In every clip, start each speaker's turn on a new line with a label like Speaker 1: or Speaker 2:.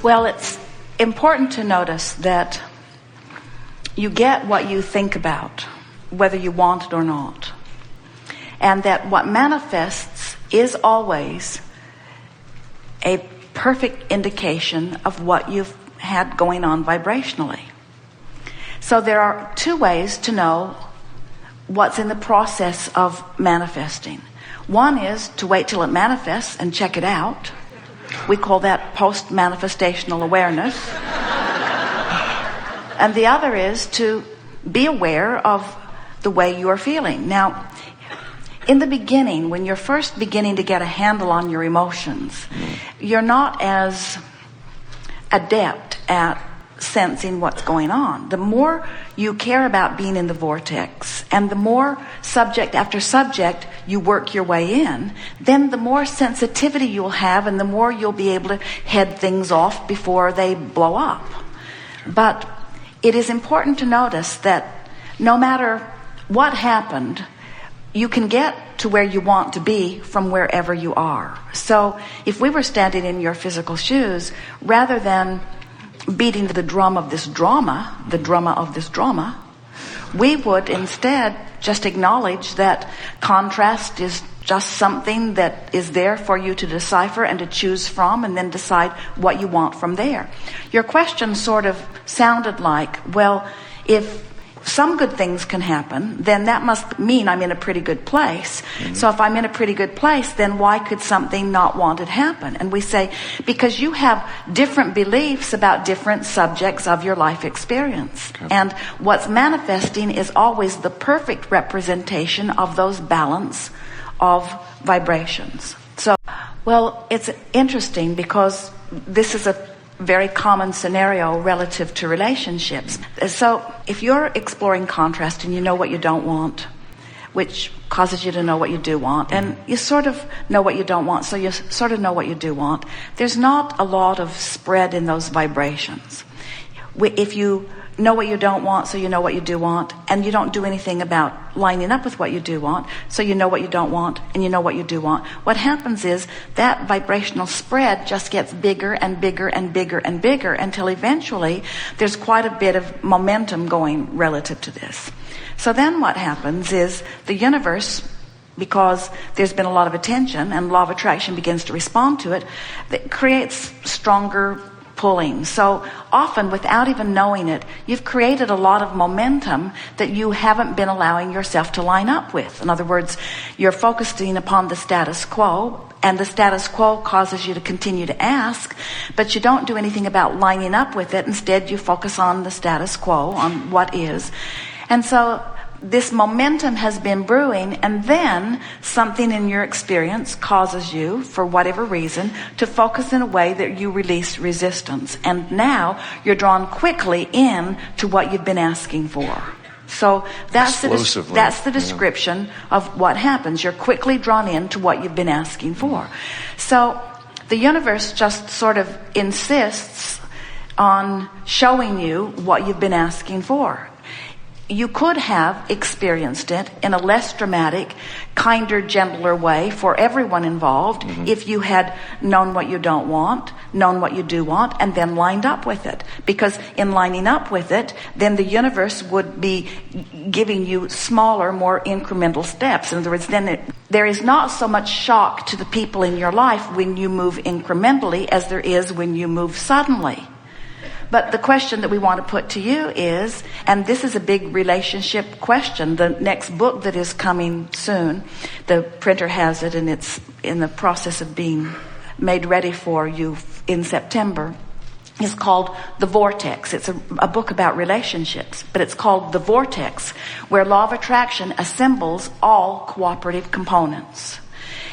Speaker 1: Well, it's important to notice that you get what you think about, whether you want it or not. And that what manifests is always a perfect indication of what you've had going on vibrationally. So there are two ways to know what's in the process of manifesting. One is to wait till it manifests and check it out. We call that post-manifestational awareness. And the other is to be aware of the way you are feeling. Now, in the beginning, when you're first beginning to get a handle on your emotions, you're not as adept at sensing what's going on. The more you care about being in the vortex, and the more subject after subject you work your way in, then the more sensitivity you'll have, and the more you'll be able to head things off before they blow up. But it is important to notice that no matter what happened, you can get to where you want to be from wherever you are. So if we were standing in your physical shoes, rather than beating the drum of this drama, we would instead just acknowledge that contrast is just something that is there for you to decipher and to choose from, and then decide what you want from there. Your question sort of sounded like, well, if some good things can happen, then that must mean I'm in a pretty good place. Mm-hmm. So if I'm in a pretty good place, then why could something not wanted happen? And we say, because you have different beliefs about different subjects of your life experience. Okay. And what's manifesting is always the perfect representation of those balance of vibrations. So, well, it's interesting because this is a very common scenario relative to relationships. So if you're exploring contrast and you know what you don't want, which causes you to know what you do want, and you sort of know what you don't want, so you sort of know what you do want, there's not a lot of spread in those vibrations. If you know what you don't want, so you know what you do want, and you don't do anything about lining up with what you do want, so you know what you don't want, and you know what you do want. What happens is that vibrational spread just gets bigger and bigger and bigger and bigger until eventually there's quite a bit of momentum going relative to this. So then what happens is the universe, because there's been a lot of attention and law of attraction begins to respond to it, that creates stronger pulling. So often, without even knowing it, you've created a lot of momentum that you haven't been allowing yourself to line up with. In other words, you're focusing upon the status quo, and the status quo causes you to continue to ask, but you don't do anything about lining up with it. Instead, you focus on the status quo, on what is. And so this momentum has been brewing, and then something in your experience causes you, for whatever reason, to focus in a way that you release resistance. And now you're drawn quickly in to what you've been asking for. So that's the description of what happens. You're quickly drawn into what you've been asking for. So the universe just sort of insists on showing you what you've been asking for. You could have experienced it in a less dramatic, kinder, gentler way for everyone involved if you had known what you don't want, known what you do want, and then lined up with it. Because in lining up with it, then the universe would be giving you smaller, more incremental steps. In other words, then there is not so much shock to the people in your life when you move incrementally as there is when you move suddenly. But the question that we want to put to you is, and this is a big relationship question, the next book that is coming soon, the printer has it and it's in the process of being made ready for you in September, is called The Vortex. It's a book about relationships, but it's called The Vortex, where law of attraction assembles all cooperative components.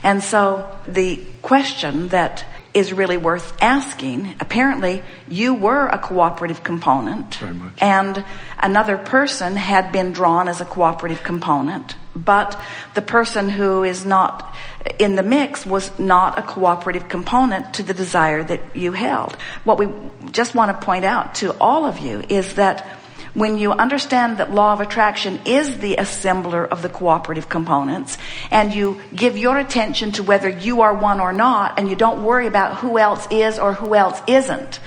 Speaker 1: And so the question that is really worth asking, apparently you were a cooperative component, very much, and another person had been drawn as a cooperative component, but the person who is not in the mix was not a cooperative component to the desire that you held. What we just want to point out to all of you is that When you understand that law of attraction is the assembler of the cooperative components, and you give your attention to whether you are one or not, and you don't worry about who else is or who else isn't.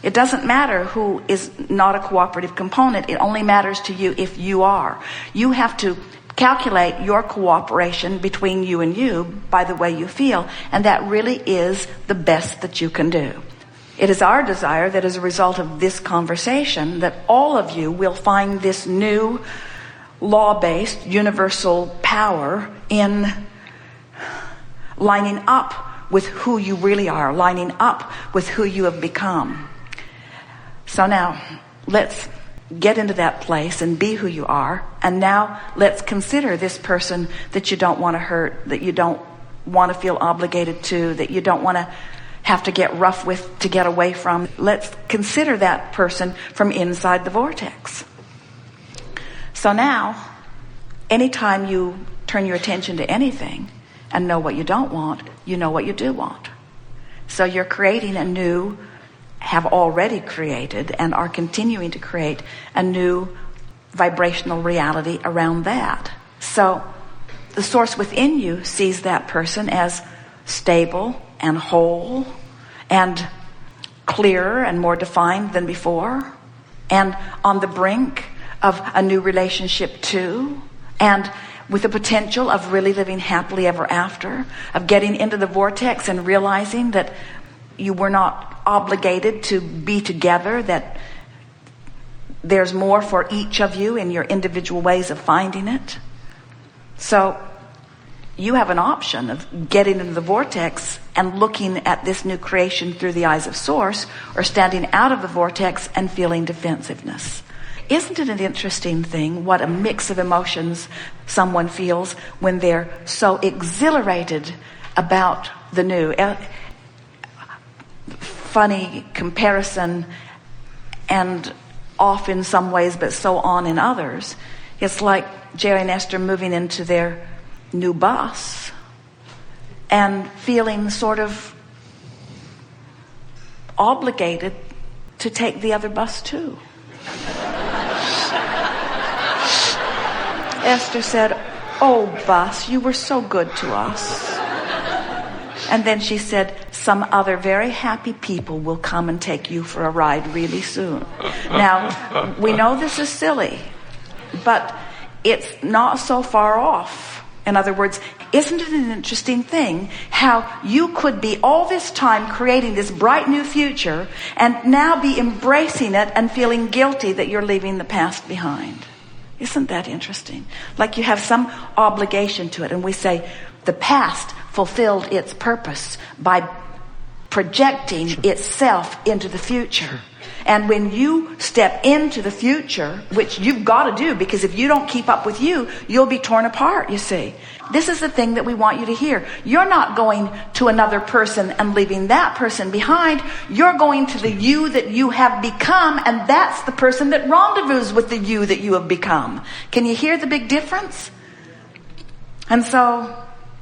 Speaker 1: It doesn't matter who is not a cooperative component. It only matters to you if you are. You have to calculate your cooperation between you and you by the way you feel, and that really is the best that you can do. It is our desire that as a result of this conversation that all of you will find this new law-based universal power in lining up with who you really are, lining up with who you have become. So now, let's get into that place and be who you are. And now, let's consider this person that you don't want to hurt, that you don't want to feel obligated to, that you don't want to have to get rough with to get away from. Let's consider that person from inside the vortex. So now, anytime you turn your attention to anything and know what you don't want, you know what you do want. So you're creating a new, have already created and are continuing to create a new vibrational reality around that. So the source within you sees that person as stable and whole and clearer and more defined than before, and on the brink of a new relationship too, and with the potential of really living happily ever after, of getting into the vortex and realizing that you were not obligated to be together, that there's more for each of you in your individual ways of finding it. So you have an option of getting into the vortex and looking at this new creation through the eyes of Source, or standing out of the vortex and feeling defensiveness. Isn't it an interesting thing what a mix of emotions someone feels when they're so exhilarated about the new? Funny comparison, and off in some ways but so on in others. It's like Jerry and Esther moving into their new bus and feeling sort of obligated to take the other bus too. Esther said, "Oh, bus, you were so good to us." And then she said, "Some other very happy people will come and take you for a ride really soon." Now, we know this is silly, but it's not so far off. In other words, isn't it an interesting thing how you could be all this time creating this bright new future and now be embracing it and feeling guilty that you're leaving the past behind? Isn't that interesting? Like you have some obligation to it, and we say the past fulfilled its purpose by projecting itself into the future. And when you step into the future, which you've got to do, because if you don't keep up with you, you'll be torn apart, you see. This is the thing that we want you to hear. You're not going to another person and leaving that person behind. You're going to the you that you have become, and that's the person that rendezvous with the you that you have become. Can you hear the big difference? And so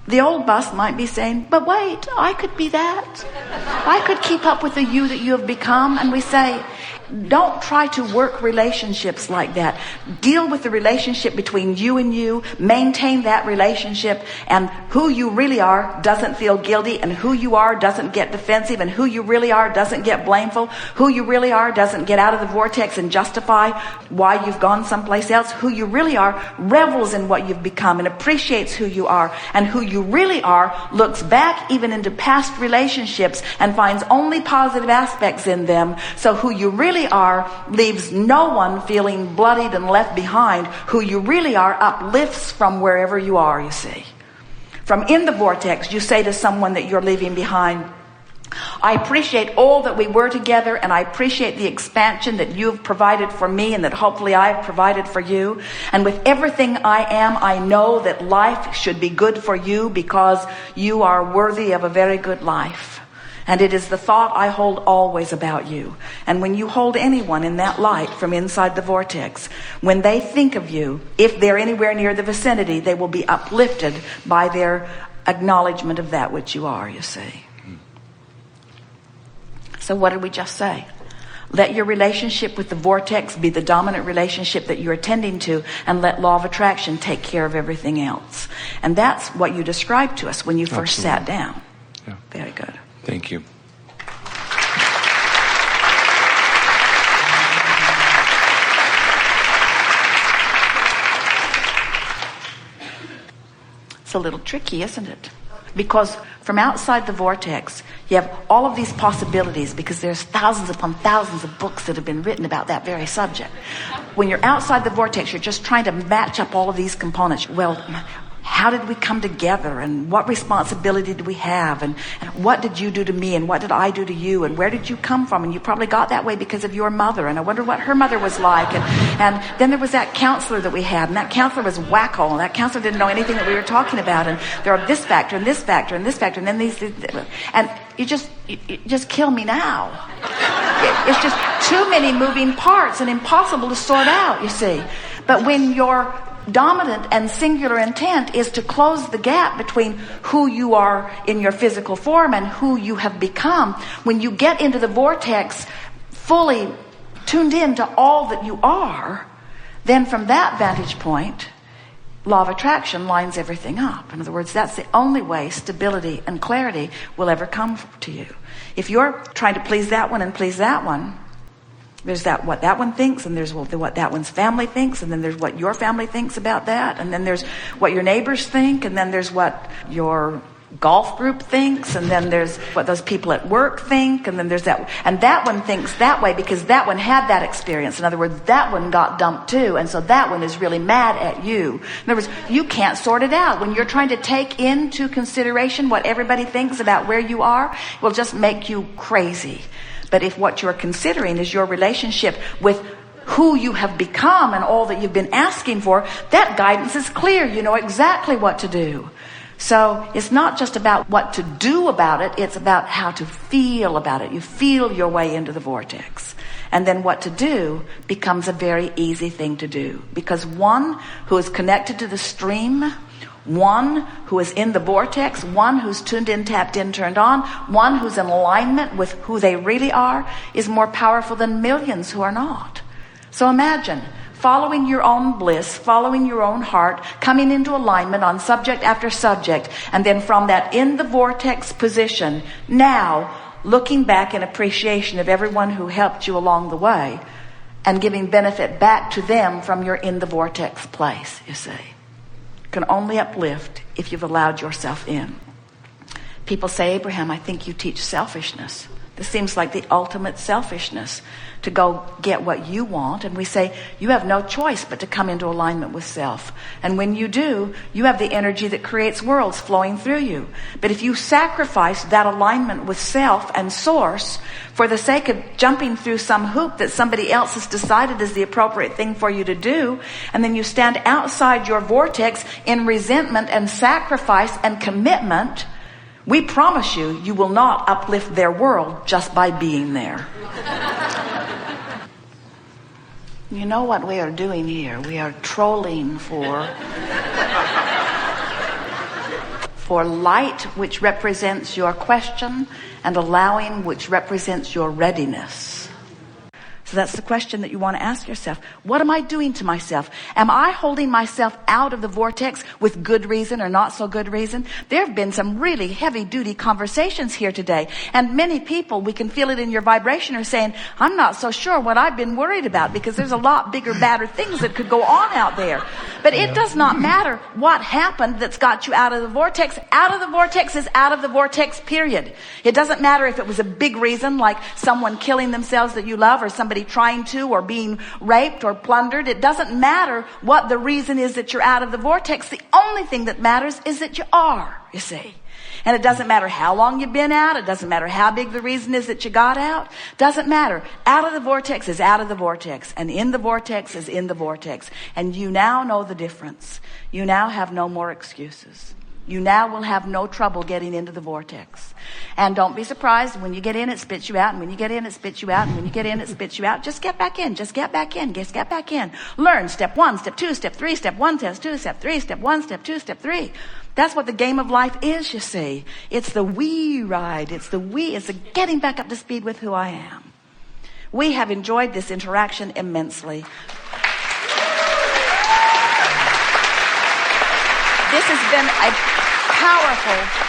Speaker 1: the old bus might be saying, "But wait, I could be that. I could keep up with the you that you have become." And we say, don't try to work relationships like that. Deal with the relationship between you and you. Maintain that relationship. And who you really are doesn't feel guilty. And who you are doesn't get defensive. And who you really are doesn't get blameful. Who you really are doesn't get out of the vortex and justify why you've gone someplace else. Who you really are revels in what you've become and appreciates who you are. And who you really are looks back even into past relationships and finds only positive aspects in them. So who you really are leaves no one feeling bloodied and left behind. Who you really are uplifts from wherever you are, you see. From in the vortex, you say to someone that you're leaving behind, "I appreciate all that we were together, and I appreciate the expansion that you've provided for me and that hopefully I've provided for you. And with everything I am, I know that life should be good for you because you are worthy of a very good life. And it is the thought I hold always about you." And when you hold anyone in that light from inside the vortex, when they think of you, if they're anywhere near the vicinity, they will be uplifted by their acknowledgement of that which you are, you see. So what did we just say? Let your relationship with the vortex be the dominant relationship that you're attending to, and let law of attraction take care of everything else. And that's what you described to us when you first sat down.
Speaker 2: Yeah.
Speaker 1: Very good.
Speaker 2: Thank you.
Speaker 1: It's a little tricky, isn't it? Because from outside the vortex, you have all of these possibilities, because there's thousands upon thousands of books that have been written about that very subject. When you're outside the vortex, you're just trying to match up all of these components. Well, how did we come together, and what responsibility did we have, and what did you do to me, and what did I do to you, and where did you come from? And you probably got that way because of your mother, and I wonder what her mother was like. And then there was that counselor that we had, and that counselor was wacko, and that counselor didn't know anything that we were talking about, and there are this factor and this factor and this factor, and then these, and you just kill me now. It's just too many moving parts and impossible to sort out, you see. But when your dominant and singular intent is to close the gap between who you are in your physical form and who you have become, when you get into the vortex fully tuned in to all that you are, then from that vantage point, law of attraction lines everything up. In other words, that's the only way stability and clarity will ever come to you. If you're trying to please that one and please that one, there's that what that one thinks, and there's what that one's family thinks, and then there's what your family thinks about that, and then there's what your neighbors think, and then there's what your golf group thinks, and then there's what those people at work think, and then there's that, and that one thinks that way because that one had that experience. In other words, that one got dumped too, and so that one is really mad at you. In other words, you can't sort it out. When you're trying to take into consideration what everybody thinks about where you are, it will just make you crazy. But if what you're considering is your relationship with who you have become and all that you've been asking for, that guidance is clear. You know exactly what to do. So it's not just about what to do about it, it's about how to feel about it. You feel your way into the vortex. And then what to do becomes a very easy thing to do. Because one who is connected to the stream, one who is in the vortex, one who's tuned in, tapped in, turned on, one who's in alignment with who they really are, is more powerful than millions who are not. So imagine following your own bliss, following your own heart, coming into alignment on subject after subject, and then from that in the vortex position, now looking back in appreciation of everyone who helped you along the way, and giving benefit back to them from your in the vortex place, you see. Can only uplift if you've allowed yourself in. People say, Abraham, I think you teach selfishness. This seems like the ultimate selfishness, to go get what you want. And we say, you have no choice but to come into alignment with self. And when you do, you have the energy that creates worlds flowing through you. But if you sacrifice that alignment with self and source for the sake of jumping through some hoop that somebody else has decided is the appropriate thing for you to do, and then you stand outside your vortex in resentment and sacrifice and commitment, we promise you, you will not uplift their world just by being there. You know what we are doing here? We are trolling for light, which represents your question, and allowing, which represents your readiness. So that's the question that you want to ask yourself. What am I doing to myself? Am I holding myself out of the vortex with good reason or not so good reason? There have been some really heavy-duty conversations here today. And many people, we can feel it in your vibration, are saying, I'm not so sure what I've been worried about, because there's a lot bigger, badder things that could go on out there. But it does not matter what happened that's got you out of the vortex. Out of the vortex is out of the vortex, period. It doesn't matter if it was a big reason, like someone killing themselves that you love, or somebody trying to, or being raped or plundered. It doesn't matter what the reason is that you're out of the vortex. The only thing that matters is that you are, you see. And it doesn't matter how long you've been out. It doesn't matter how big the reason is that you got out. Doesn't matter. Out of the vortex is out of the vortex. And in the vortex is in the vortex. And you now know the difference. You now have no more excuses. You now will have no trouble getting into the vortex. And don't be surprised when you get in, it spits you out. And when you get in, it spits you out. And when you get in, it spits you out. Just get back in. Just get back in. Just get back in. Learn step 1, step 2, step 3, step 1, step 2, step 3, step 1, step 2, step 3. That's what the game of life is, you see. It's the we ride. It's the getting back up to speed with who I am. We have enjoyed this interaction immensely. This has been a powerful